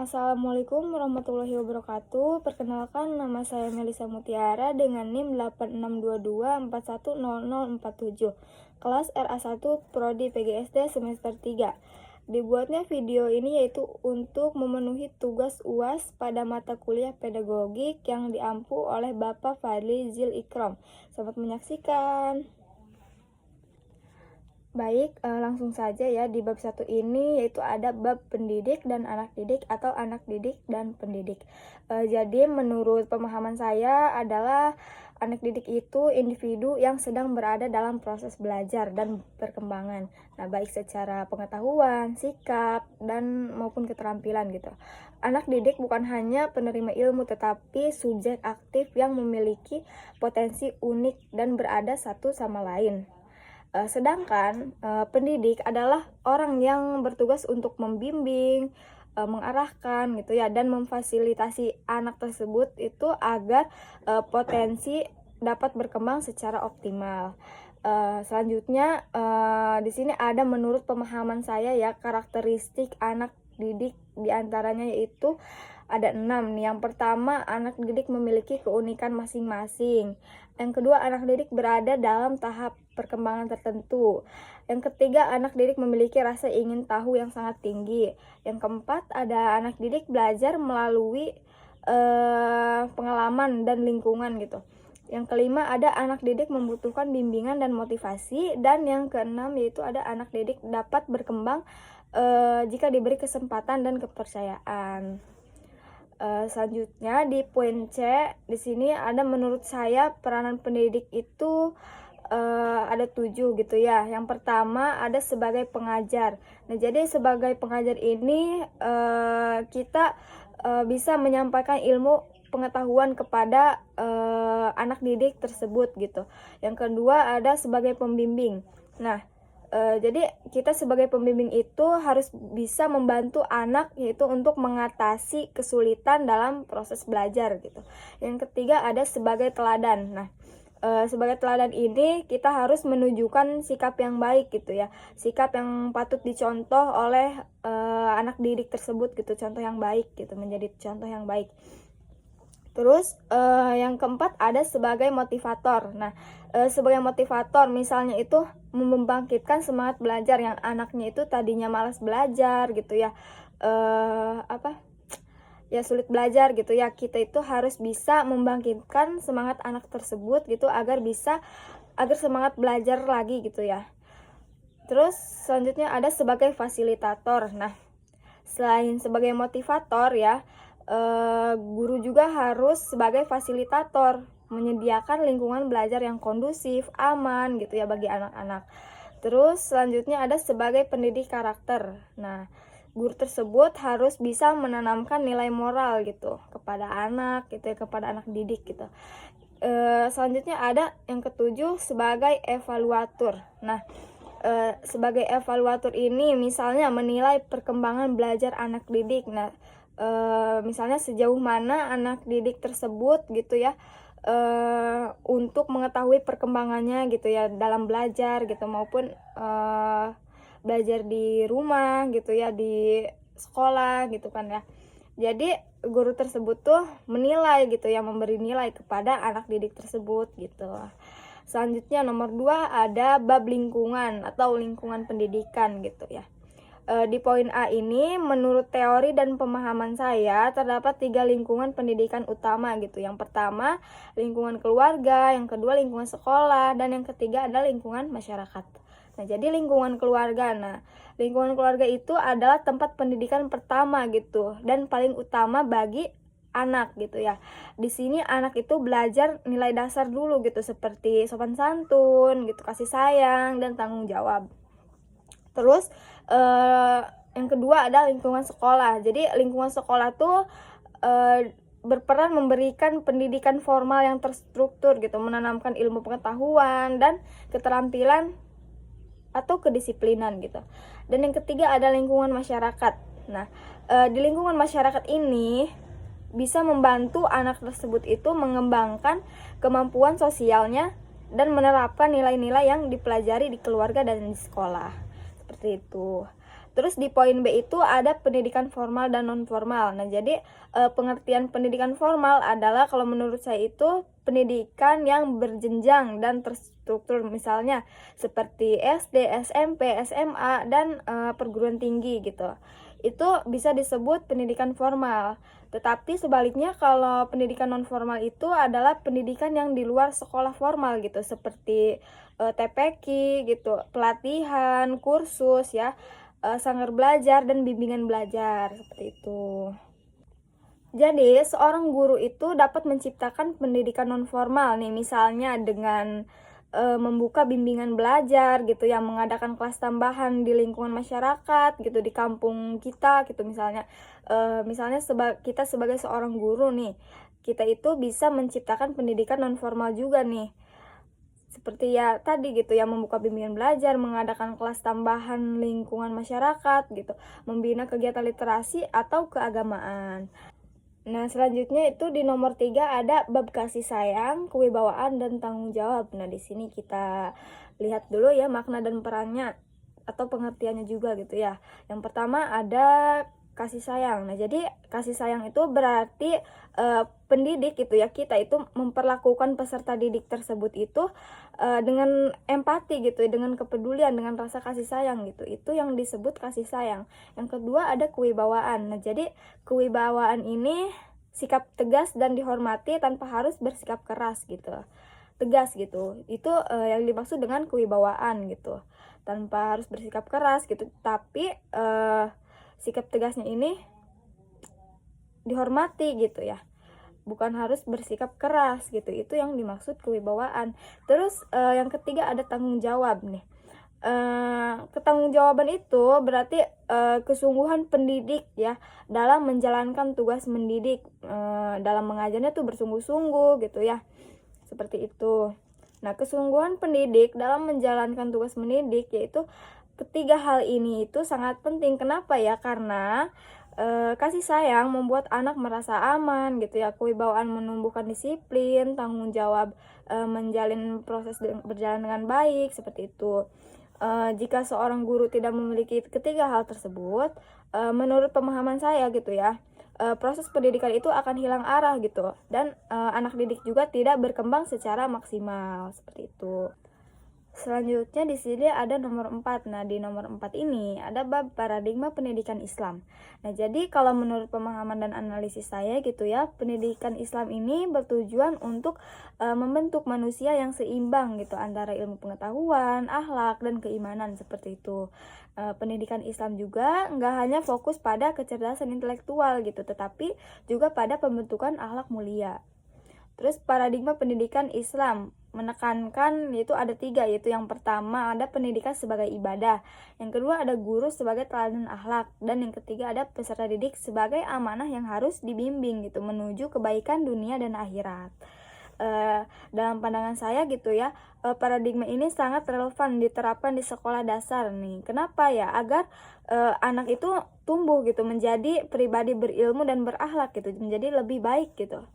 Assalamualaikum warahmatullahi wabarakatuh. Perkenalkan, nama saya Melisa Mutiara dengan NIM 8622410047. Kelas RA1 Prodi PGSD semester 3. Dibuatnya video ini yaitu untuk memenuhi tugas UAS pada mata kuliah pedagogik yang diampu oleh Bapak Fadli Zil Ikrom. Selamat menyaksikan. Baik, langsung saja ya di bab 1 ini, yaitu ada bab pendidik dan anak didik atau anak didik dan pendidik. Jadi menurut pemahaman saya adalah anak didik itu individu yang sedang berada dalam proses belajar dan perkembangan. Nah, baik secara pengetahuan, sikap, dan maupun keterampilan gitu. Anak didik bukan hanya penerima ilmu, tetapi subjek aktif yang memiliki potensi unik dan berada satu sama lain. Sedangkan pendidik adalah orang yang bertugas untuk membimbing, mengarahkan gitu ya, dan memfasilitasi anak tersebut itu agar potensi dapat berkembang secara optimal. Selanjutnya di sini ada menurut pemahaman saya ya karakteristik anak didik diantaranya yaitu ada 6 nih. Yang pertama, anak didik memiliki keunikan masing-masing. Yang kedua, anak didik berada dalam tahap perkembangan tertentu. Yang ketiga, anak didik memiliki rasa ingin tahu yang sangat tinggi. Yang keempat, ada anak didik belajar melalui pengalaman dan lingkungan gitu. Yang kelima, ada anak didik membutuhkan bimbingan dan motivasi. Dan yang keenam, yaitu ada anak didik dapat berkembang jika diberi kesempatan dan kepercayaan. Selanjutnya di poin C, di sini ada menurut saya peranan pendidik itu ada 7 gitu ya. Yang pertama ada sebagai pengajar. Nah, jadi sebagai pengajar ini kita bisa menyampaikan ilmu pengetahuan kepada anak didik tersebut gitu. Yang kedua ada sebagai pembimbing. Nah, jadi kita sebagai pembimbing itu harus bisa membantu anak yaitu untuk mengatasi kesulitan dalam proses belajar gitu. Yang ketiga ada sebagai teladan. Nah, sebagai teladan ini kita harus menunjukkan sikap yang baik gitu ya, sikap yang patut dicontoh oleh anak didik tersebut gitu, contoh yang baik gitu, menjadi contoh yang baik. Terus yang keempat ada sebagai motivator. Nah, sebagai motivator misalnya itu membangkitkan semangat belajar yang anaknya itu tadinya malas belajar gitu ya, sulit belajar gitu ya. Kita itu harus bisa membangkitkan semangat anak tersebut gitu agar semangat belajar lagi gitu ya. Terus selanjutnya ada sebagai fasilitator. Nah, selain sebagai motivator ya, guru juga harus sebagai fasilitator, menyediakan lingkungan belajar yang kondusif, aman gitu ya bagi anak-anak. Terus selanjutnya ada sebagai pendidik karakter. Nah, guru tersebut harus bisa menanamkan nilai moral gitu kepada anak gitu ya, kepada anak didik gitu. Selanjutnya ada yang ketujuh sebagai evaluator. Nah, sebagai evaluator ini misalnya menilai perkembangan belajar anak didik. Nah, misalnya sejauh mana anak didik tersebut gitu ya untuk mengetahui perkembangannya gitu ya dalam belajar gitu maupun belajar di rumah gitu ya, di sekolah gitu kan ya. Jadi guru tersebut tuh menilai gitu ya, memberi nilai kepada anak didik tersebut gitu. Selanjutnya nomor 2 ada bab lingkungan atau lingkungan pendidikan gitu ya. Di poin A ini menurut teori dan pemahaman saya terdapat 3 lingkungan pendidikan utama gitu. Yang pertama lingkungan keluarga, yang kedua lingkungan sekolah, dan yang ketiga adalah lingkungan masyarakat. Nah, jadi lingkungan keluarga. Nah, lingkungan keluarga itu adalah tempat pendidikan pertama gitu dan paling utama bagi anak gitu ya. Di sini anak itu belajar nilai dasar dulu gitu seperti sopan santun gitu, kasih sayang, dan tanggung jawab. Terus yang kedua ada lingkungan sekolah. Jadi lingkungan sekolah tuh berperan memberikan pendidikan formal yang terstruktur gitu, menanamkan ilmu pengetahuan dan keterampilan atau kedisiplinan gitu. Dan yang ketiga ada lingkungan masyarakat. Nah, di lingkungan masyarakat ini bisa membantu anak tersebut itu mengembangkan kemampuan sosialnya dan menerapkan nilai-nilai yang dipelajari di keluarga dan di sekolah. Seperti itu. Terus di poin B itu ada pendidikan formal dan non formal. Nah, jadi pengertian pendidikan formal adalah kalau menurut saya itu pendidikan yang berjenjang dan terstruktur, misalnya seperti SD, SMP, SMA, dan perguruan tinggi gitu. Itu bisa disebut pendidikan formal. Tetapi sebaliknya kalau pendidikan non formal itu adalah pendidikan yang di luar sekolah formal gitu, seperti TPQ gitu, pelatihan, kursus ya, sanggar belajar dan bimbingan belajar seperti itu. Jadi, seorang guru itu dapat menciptakan pendidikan non formal nih, misalnya dengan membuka bimbingan belajar gitu yang mengadakan kelas tambahan di lingkungan masyarakat gitu, di kampung kita gitu misalnya. Misalnya kita sebagai seorang guru nih, kita itu bisa menciptakan pendidikan non formal juga nih. Seperti ya tadi gitu ya, membuka bimbingan belajar, mengadakan kelas tambahan lingkungan masyarakat gitu, membina kegiatan literasi atau keagamaan. Nah, selanjutnya itu di nomor 3 ada bab kasih sayang, kewibawaan, dan tanggung jawab. Nah, di sini kita lihat dulu ya makna dan perannya atau pengertiannya juga gitu ya. Yang pertama ada kasih sayang. Nah, jadi kasih sayang itu berarti pendidik gitu ya, kita itu memperlakukan peserta didik tersebut itu dengan empati gitu, dengan kepedulian, dengan rasa kasih sayang gitu. Itu yang disebut kasih sayang. Yang kedua ada kewibawaan. Nah, jadi kewibawaan ini sikap tegas dan dihormati tanpa harus bersikap keras gitu. Tegas gitu. Itu yang dimaksud dengan kewibawaan gitu. Tanpa harus bersikap keras gitu. Tapi sikap tegasnya ini dihormati gitu ya. Bukan harus bersikap keras gitu. Itu yang dimaksud kewibawaan. Terus yang ketiga ada tanggung jawab nih. Ketanggungjawaban itu berarti kesungguhan pendidik ya dalam menjalankan tugas mendidik, dalam mengajarnya tuh bersungguh-sungguh gitu ya, seperti itu. Nah, kesungguhan pendidik dalam menjalankan tugas mendidik, yaitu ketiga hal ini itu sangat penting. Kenapa ya? Karena kasih sayang membuat anak merasa aman gitu ya, kewibawaan menumbuhkan disiplin, tanggung jawab menjalin proses berjalan dengan baik, seperti itu. Jika seorang guru tidak memiliki ketiga hal tersebut, menurut pemahaman saya gitu ya, proses pendidikan itu akan hilang arah gitu, dan anak didik juga tidak berkembang secara maksimal, seperti itu. Selanjutnya di sini ada nomor 4. Nah, di nomor 4 ini ada bab paradigma pendidikan Islam. Nah, jadi kalau menurut pemahaman dan analisis saya gitu ya, pendidikan Islam ini bertujuan untuk membentuk manusia yang seimbang gitu antara ilmu pengetahuan, akhlak, dan keimanan, seperti itu. Pendidikan Islam juga nggak hanya fokus pada kecerdasan intelektual gitu, tetapi juga pada pembentukan akhlak mulia. Terus paradigma pendidikan Islam menekankan yaitu ada 3, yaitu yang pertama ada pendidikan sebagai ibadah, yang kedua ada guru sebagai teladan akhlak, dan yang ketiga ada peserta didik sebagai amanah yang harus dibimbing gitu menuju kebaikan dunia dan akhirat. Dalam pandangan saya gitu ya, paradigma ini sangat relevan diterapkan di sekolah dasar nih. Kenapa ya? Agar anak itu tumbuh gitu menjadi pribadi berilmu dan berakhlak gitu, menjadi lebih baik gitu.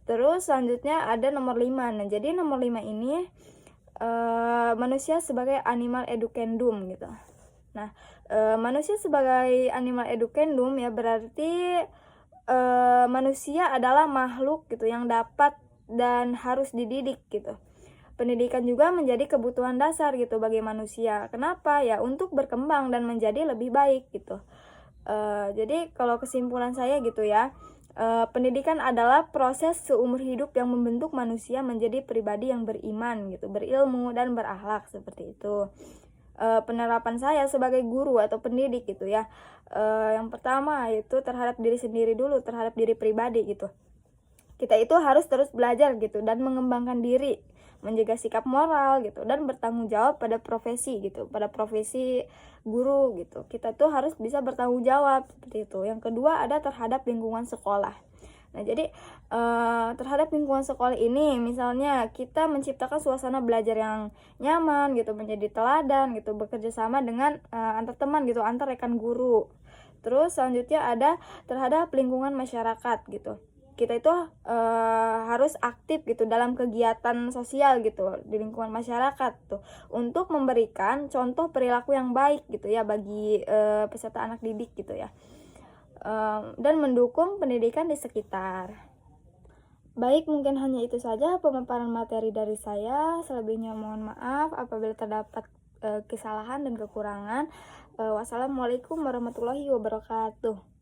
Terus selanjutnya ada nomor 5. Nah, jadi nomor 5 ini manusia sebagai animal educandum gitu. Nah, manusia sebagai animal educandum ya berarti manusia adalah makhluk gitu yang dapat dan harus dididik gitu. Pendidikan juga menjadi kebutuhan dasar gitu bagi manusia. Kenapa? Ya untuk berkembang dan menjadi lebih baik gitu. Jadi kalau kesimpulan saya gitu ya, pendidikan adalah proses seumur hidup yang membentuk manusia menjadi pribadi yang beriman gitu, berilmu dan berakhlak, seperti itu. Penerapan saya sebagai guru atau pendidik gitu ya, yang pertama yaitu terhadap diri sendiri dulu, terhadap diri pribadi gitu. Kita itu harus terus belajar gitu dan mengembangkan diri, menjaga sikap moral gitu, dan bertanggung jawab pada profesi gitu, pada profesi guru gitu. Kita tuh harus bisa bertanggung jawab, seperti itu. Yang kedua ada terhadap lingkungan sekolah. Nah, jadi terhadap lingkungan sekolah ini, misalnya kita menciptakan suasana belajar yang nyaman gitu, menjadi teladan gitu, bekerja sama dengan antar teman gitu, antar rekan guru. Terus selanjutnya ada terhadap lingkungan masyarakat gitu. kita itu harus aktif gitu dalam kegiatan sosial gitu di lingkungan masyarakat tuh, untuk memberikan contoh perilaku yang baik gitu ya bagi peserta anak didik gitu ya, dan mendukung pendidikan di sekitar. Baik, mungkin hanya itu saja pemaparan materi dari saya. Selebihnya mohon maaf apabila terdapat kesalahan dan kekurangan. Wassalamualaikum warahmatullahi wabarakatuh.